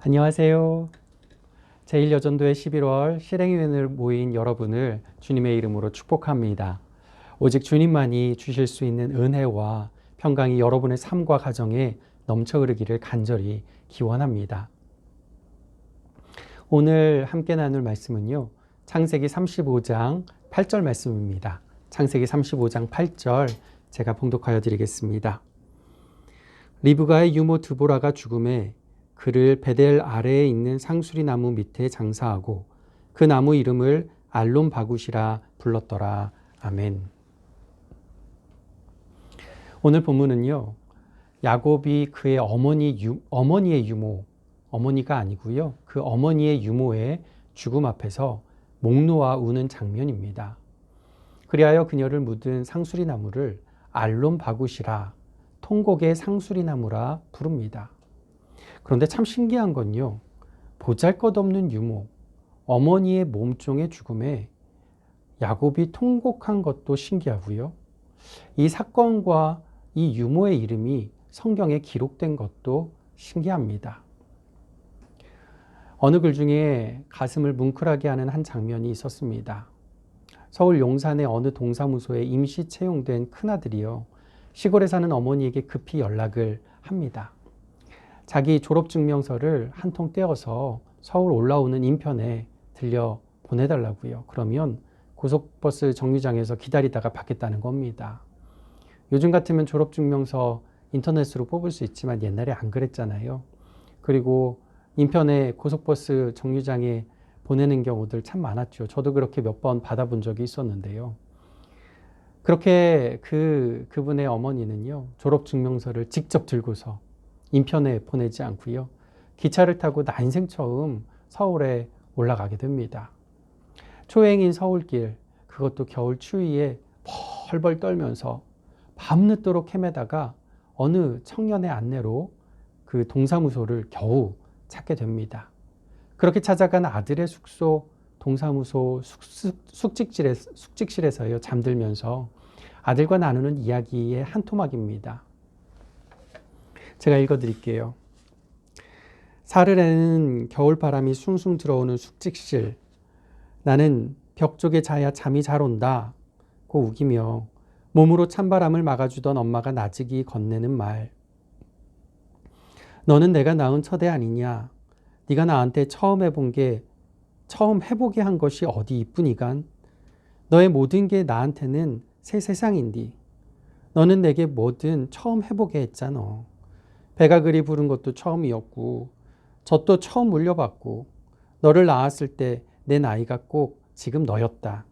안녕하세요. 제1여전도회 11월 실행위원회 모인 여러분을 주님의 이름으로 축복합니다. 오직 주님만이 주실 수 있는 은혜와 평강이 여러분의 삶과 가정에 넘쳐 흐르기를 간절히 기원합니다. 오늘 함께 나눌 말씀은요, 창세기 35장 8절 말씀입니다. 창세기 35장 8절 제가 봉독하여 드리겠습니다. 리브가의 유모 드보라가 죽음에 그를 베델 아래에 있는 상수리 나무 밑에 장사하고 그 나무 이름을 알론 바굿이라 불렀더라. 아멘. 오늘 본문은요, 야곱이 그의 어머니의 유모, 어머니가 아니고요, 그 어머니의 유모의 죽음 앞에서 목 놓아 우는 장면입니다. 그리하여 그녀를 묻은 상수리 나무를 알론 바굿이라, 통곡의 상수리 나무라 부릅니다. 그런데 참 신기한 건요, 보잘것없는 유모, 어머니의 몸종의 죽음에 야곱이 통곡한 것도 신기하고요, 이 사건과 이 유모의 이름이 성경에 기록된 것도 신기합니다. 어느 글 중에 가슴을 뭉클하게 하는 한 장면이 있었습니다. 서울 용산의 어느 동사무소에 임시 채용된 큰아들이요, 시골에 사는 어머니에게 급히 연락을 합니다. 자기 졸업증명서를 한 통 떼어서 서울 올라오는 인편에 들려 보내달라고요. 그러면 고속버스 정류장에서 기다리다가 받겠다는 겁니다. 요즘 같으면 졸업증명서 인터넷으로 뽑을 수 있지만 옛날에 안 그랬잖아요. 그리고 인편에 고속버스 정류장에 보내는 경우들 참 많았죠. 저도 그렇게 몇 번 받아본 적이 있었는데요. 그렇게 그분의 어머니는요, 졸업증명서를 직접 들고서 인편에 보내지 않고요, 기차를 타고 난생 처음 서울에 올라가게 됩니다. 초행인 서울길, 그것도 겨울 추위에 벌벌 떨면서 밤늦도록 헤매다가 어느 청년의 안내로 그 동사무소를 겨우 찾게 됩니다. 그렇게 찾아간 아들의 숙소 동사무소 숙직실에서요, 잠들면서 아들과 나누는 이야기의 한 토막입니다. 제가 읽어드릴게요. 사르르는 겨울바람이 숭숭 들어오는 숙직실. 나는 벽 쪽에 자야 잠이 잘 온다 고 우기며 몸으로 찬바람을 막아주던 엄마가 나직이 건네는 말. 너는 내가 낳은 처대 아니냐. 네가 나한테 처음 해보게 한 것이 어디 이쁘니간. 너의 모든 게 나한테는 새 세상인디. 너는 내게 뭐든 처음 해보게 했잖아. 배가 그리 부른 것도 처음이었고 젖도 처음 물려봤고 너를 낳았을 때 내 나이가 꼭 지금 너였다.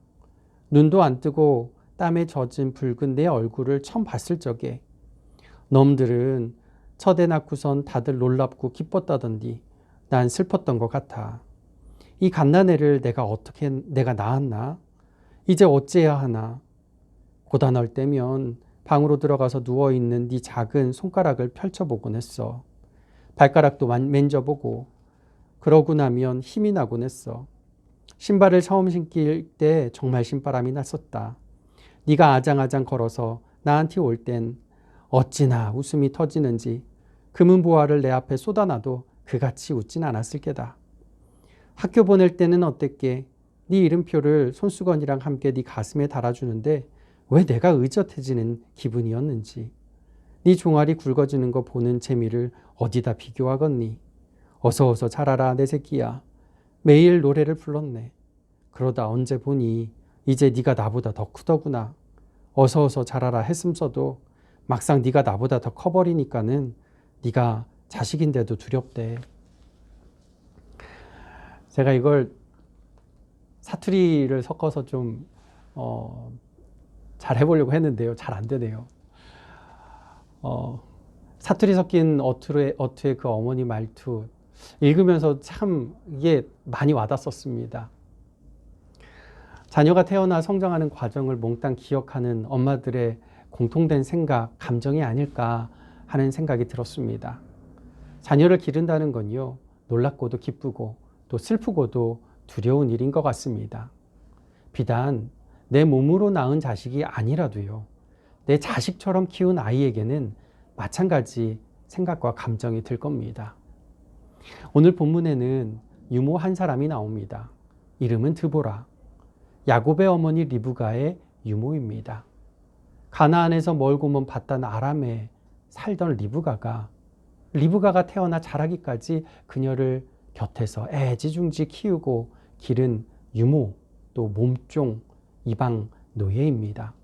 눈도 안 뜨고 땀에 젖은 붉은 내 얼굴을 처음 봤을 적에 놈들은 첫애 낳고선 다들 놀랍고 기뻤다던디 난 슬펐던 것 같아. 이 갓난애를 내가 낳았나? 이제 어째야 하나? 고단할 때면 방으로 들어가서 누워있는 네 작은 손가락을 펼쳐보곤 했어. 발가락도 만져보고 그러고 나면 힘이 나곤 했어. 신발을 처음 신길 때 정말 신바람이 났었다. 네가 아장아장 걸어서 나한테 올 땐 어찌나 웃음이 터지는지 금은 보화를 내 앞에 쏟아놔도 그같이 웃진 않았을 게다. 학교 보낼 때는 어땠게? 네 이름표를 손수건이랑 함께 네 가슴에 달아주는데 왜 내가 의젓해지는 기분이었는지. 네 종아리 굵어지는 거 보는 재미를 어디다 비교하겠니. 어서 자라라 내 새끼야. 매일 노래를 불렀네. 그러다 언제 보니 이제 네가 나보다 더 크더구나. 어서 자라라 했음서도 막상 네가 나보다 더 커버리니까는 네가 자식인데도 두렵대. 제가 이걸 사투리를 섞어서 좀 잘 해보려고 했는데요. 잘 안 되네요. 사투리 섞인 어투의 그 어머니 말투 읽으면서 참 이게 많이 와닿았었습니다. 자녀가 태어나 성장하는 과정을 몽땅 기억하는 엄마들의 공통된 생각, 감정이 아닐까 하는 생각이 들었습니다. 자녀를 기른다는 건요, 놀랍고도 기쁘고 또 슬프고도 두려운 일인 것 같습니다. 비단 내 몸으로 낳은 자식이 아니라도요, 내 자식처럼 키운 아이에게는 마찬가지 생각과 감정이 들 겁니다. 오늘 본문에는 유모 한 사람이 나옵니다. 이름은 드보라. 야곱의 어머니 리브가의 유모입니다. 가나안에서 멀고 먼 바단 아람에 살던 리브가가 태어나 자라기까지 그녀를 곁에서 애지중지 키우고 기른 유모, 또 몸종 이방 노예입니다.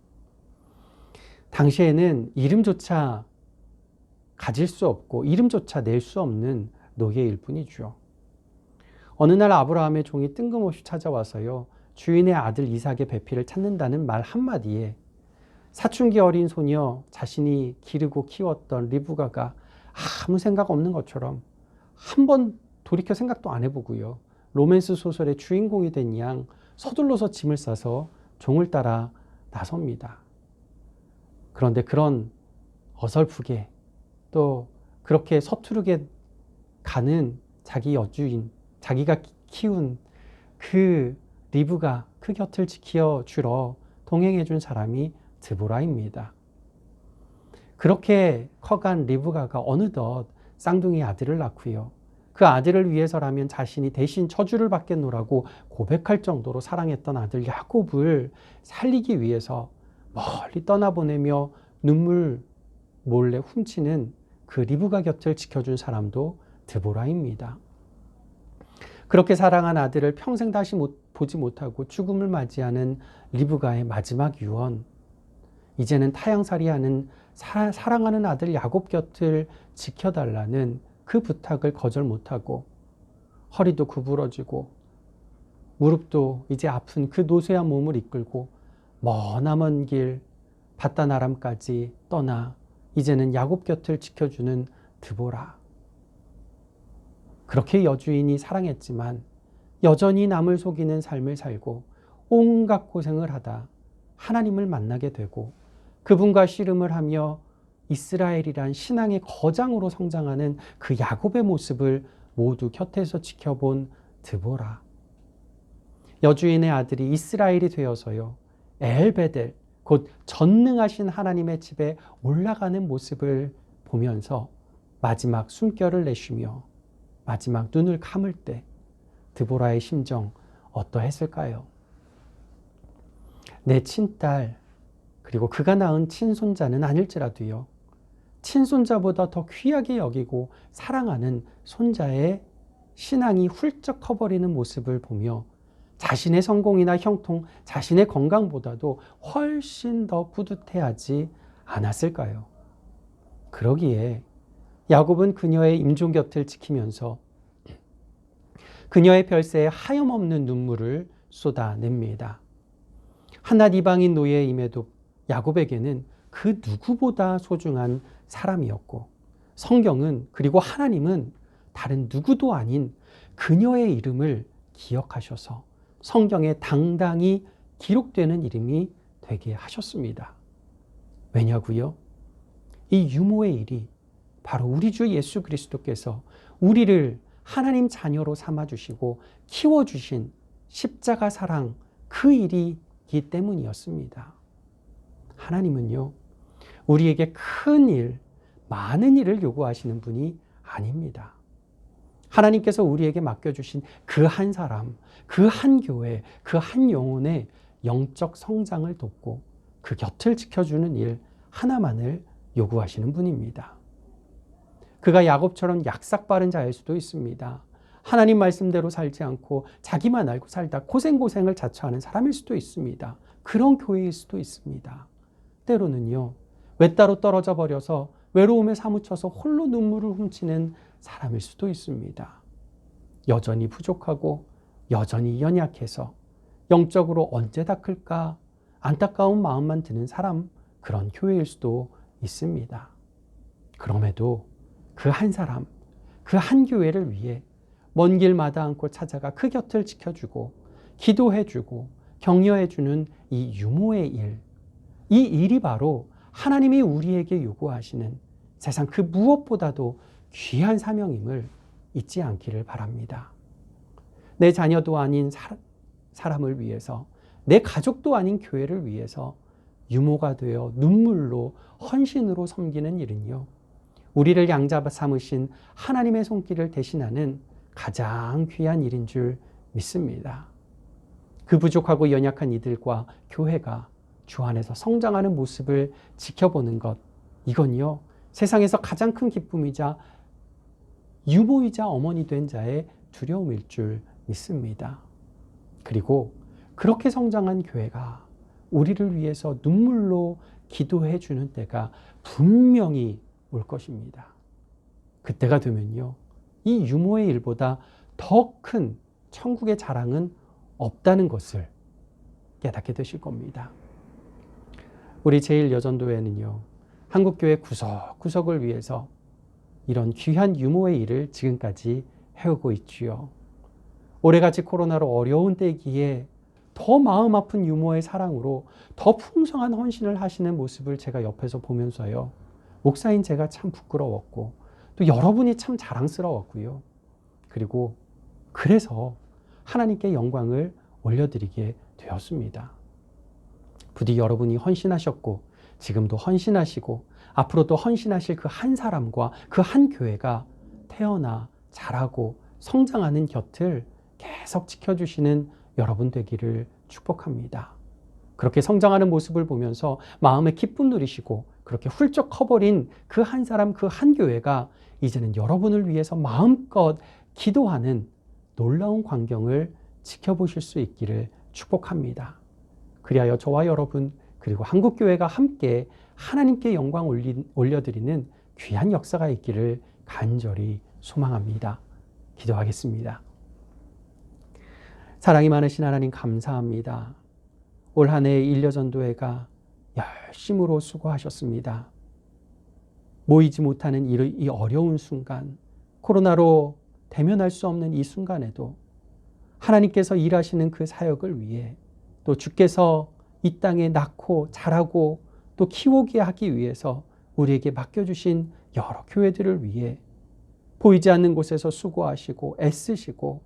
당시에는 이름조차 가질 수 없고 이름조차 낼 수 없는 노예일 뿐이죠. 어느 날 아브라함의 종이 뜬금없이 찾아와서요, 주인의 아들 이삭의 배필을 찾는다는 말 한마디에 사춘기 어린 소녀, 자신이 기르고 키웠던 리브가가 아무 생각 없는 것처럼 한 번 돌이켜 생각도 안 해보고요, 로맨스 소설의 주인공이 된 양 서둘러서 짐을 싸서 종을 따라 나섭니다. 그런데 그런 어설프게 또 그렇게 서투르게 가는 자기 여주인, 자기가 키운 그 리브가 그 곁을 지켜주러 동행해준 사람이 드보라입니다. 그렇게 커간 리브가가 어느덧 쌍둥이 아들을 낳고요, 그 아들을 위해서라면 자신이 대신 저주를 받겠노라고 고백할 정도로 사랑했던 아들 야곱을 살리기 위해서 멀리 떠나보내며 눈물 몰래 훔치는 그 리브가 곁을 지켜준 사람도 드보라입니다. 그렇게 사랑한 아들을 평생 다시 보지 못하고 죽음을 맞이하는 리브가의 마지막 유언, 이제는 타향살이하는 사랑하는 아들 야곱 곁을 지켜달라는 그 부탁을 거절 못하고 허리도 구부러지고 무릎도 이제 아픈 그 노쇠한 몸을 이끌고 머나먼 길 바단 아람까지 떠나 이제는 야곱 곁을 지켜주는 드보라. 그렇게 여주인이 사랑했지만 여전히 남을 속이는 삶을 살고 온갖 고생을 하다 하나님을 만나게 되고 그분과 씨름을 하며 이스라엘이란 신앙의 거장으로 성장하는 그 야곱의 모습을 모두 곁에서 지켜본 드보라. 여주인의 아들이 이스라엘이 되어서요, 엘베델, 곧 전능하신 하나님의 집에 올라가는 모습을 보면서 마지막 숨결을 내쉬며 마지막 눈을 감을 때 드보라의 심정 어떠했을까요? 내 친딸, 그리고 그가 낳은 친손자는 아닐지라도요, 친손자보다 더 귀하게 여기고 사랑하는 손자의 신앙이 훌쩍 커버리는 모습을 보며 자신의 성공이나 형통, 자신의 건강보다도 훨씬 더 뿌듯해하지 않았을까요? 그러기에 야곱은 그녀의 임종 곁을 지키면서 그녀의 별세에 하염없는 눈물을 쏟아냅니다. 한낱 이방인 노예임에도 야곱에게는 그 누구보다 소중한 사람이었고, 성경은, 그리고 하나님은 다른 누구도 아닌 그녀의 이름을 기억하셔서 성경에 당당히 기록되는 이름이 되게 하셨습니다. 왜냐고요? 이 유모의 일이 바로 우리 주 예수 그리스도께서 우리를 하나님 자녀로 삼아주시고 키워주신 십자가 사랑, 그 일이기 때문이었습니다. 하나님은요, 우리에게 큰 일, 많은 일을 요구하시는 분이 아닙니다. 하나님께서 우리에게 맡겨주신 그 한 사람, 그 한 교회, 그 한 영혼의 영적 성장을 돕고 그 곁을 지켜주는 일 하나만을 요구하시는 분입니다. 그가 야곱처럼 약삭빠른 자일 수도 있습니다. 하나님 말씀대로 살지 않고 자기만 알고 살다 고생고생을 자처하는 사람일 수도 있습니다. 그런 교회일 수도 있습니다. 때로는요, 외따로 떨어져 버려서 외로움에 사무쳐서 홀로 눈물을 훔치는 사람일 수도 있습니다. 여전히 부족하고 여전히 연약해서 영적으로 언제 닦을까 안타까운 마음만 드는 사람, 그런 교회일 수도 있습니다. 그럼에도 그 한 사람, 그 한 교회를 위해 먼 길마다 않고 찾아가 그 곁을 지켜주고 기도해주고 격려해주는 이 유모의 일, 이 일이 바로 하나님이 우리에게 요구하시는 세상 그 무엇보다도 귀한 사명임을 잊지 않기를 바랍니다. 내 자녀도 아닌 사람을 위해서, 내 가족도 아닌 교회를 위해서 유모가 되어 눈물로 헌신으로 섬기는 일은요, 우리를 양잡아 삼으신 하나님의 손길을 대신하는 가장 귀한 일인 줄 믿습니다. 그 부족하고 연약한 이들과 교회가 주 안에서 성장하는 모습을 지켜보는 것, 이건요, 세상에서 가장 큰 기쁨이자 유모이자 어머니 된 자의 두려움일 줄 믿습니다. 그리고 그렇게 성장한 교회가 우리를 위해서 눈물로 기도해 주는 때가 분명히 올 것입니다. 그때가 되면요, 이 유모의 일보다 더 큰 천국의 자랑은 없다는 것을 깨닫게 되실 겁니다. 우리 제1여전도회는요, 한국교회 구석구석을 위해서 이런 귀한 유모의 일을 지금까지 해오고 있지요. 올해같이 코로나로 어려운 때기에 더 마음 아픈 유모의 사랑으로 더 풍성한 헌신을 하시는 모습을 제가 옆에서 보면서요, 목사인 제가 참 부끄러웠고 또 여러분이 참 자랑스러웠고요. 그리고 그래서 하나님께 영광을 올려드리게 되었습니다. 부디 여러분이 헌신하셨고 지금도 헌신하시고 앞으로도 헌신하실 그 한 사람과 그 한 교회가 태어나 자라고 성장하는 곁을 계속 지켜주시는 여러분 되기를 축복합니다. 그렇게 성장하는 모습을 보면서 마음의 기쁨 누리시고 그렇게 훌쩍 커버린 그 한 사람, 그 한 교회가 이제는 여러분을 위해서 마음껏 기도하는 놀라운 광경을 지켜보실 수 있기를 축복합니다. 그리하여 저와 여러분 그리고 한국교회가 함께 하나님께 영광 올려드리는 귀한 역사가 있기를 간절히 소망합니다. 기도하겠습니다. 사랑이 많으신 하나님 감사합니다. 올 한 해 1여전도회가 열심으로 수고하셨습니다. 모이지 못하는 이 어려운 순간, 코로나로 대면할 수 없는 이 순간에도 하나님께서 일하시는 그 사역을 위해 또 주께서 이 땅에 낳고 자라고 또 키우게 하기 위해서 우리에게 맡겨주신 여러 교회들을 위해 보이지 않는 곳에서 수고하시고 애쓰시고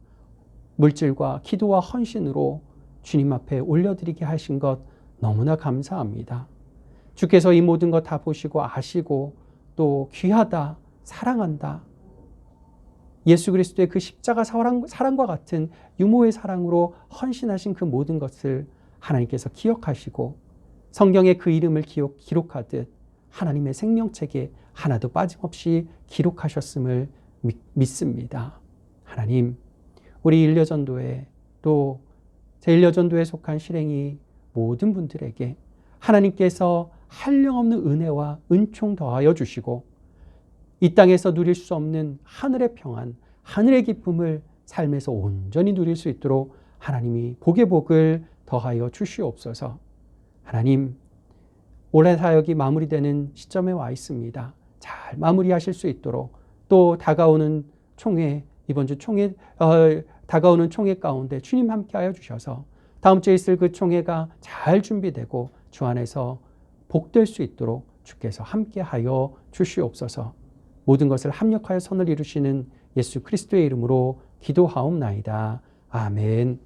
물질과 기도와 헌신으로 주님 앞에 올려드리게 하신 것 너무나 감사합니다. 주께서 이 모든 것 다 보시고 아시고 또 귀하다, 사랑한다. 예수 그리스도의 그 십자가 사랑과 같은 유모의 사랑으로 헌신하신 그 모든 것을 하나님께서 기억하시고 성경에 그 이름을 기록하듯 하나님의 생명책에 하나도 빠짐없이 기록하셨음을 믿습니다. 하나님, 우리 1여전도회 또 제1여전도에 속한 실행이 모든 분들에게 하나님께서 한량없는 은혜와 은총 더하여 주시고 이 땅에서 누릴 수 없는 하늘의 평안, 하늘의 기쁨을 삶에서 온전히 누릴 수 있도록 하나님이 복의 복을 더하여 주시옵소서. 하나님, 올해 사역이 마무리되는 시점에 와 있습니다. 잘 마무리하실 수 있도록 또 다가오는 총회, 이번 주 총회, 다가오는 총회 가운데 주님 함께하여 주셔서 다음 주에 있을 그 총회가 잘 준비되고 주 안에서 복될 수 있도록 주께서 함께하여 주시옵소서. 모든 것을 합력하여 선을 이루시는 예수 그리스도의 이름으로 기도하옵나이다. 아멘.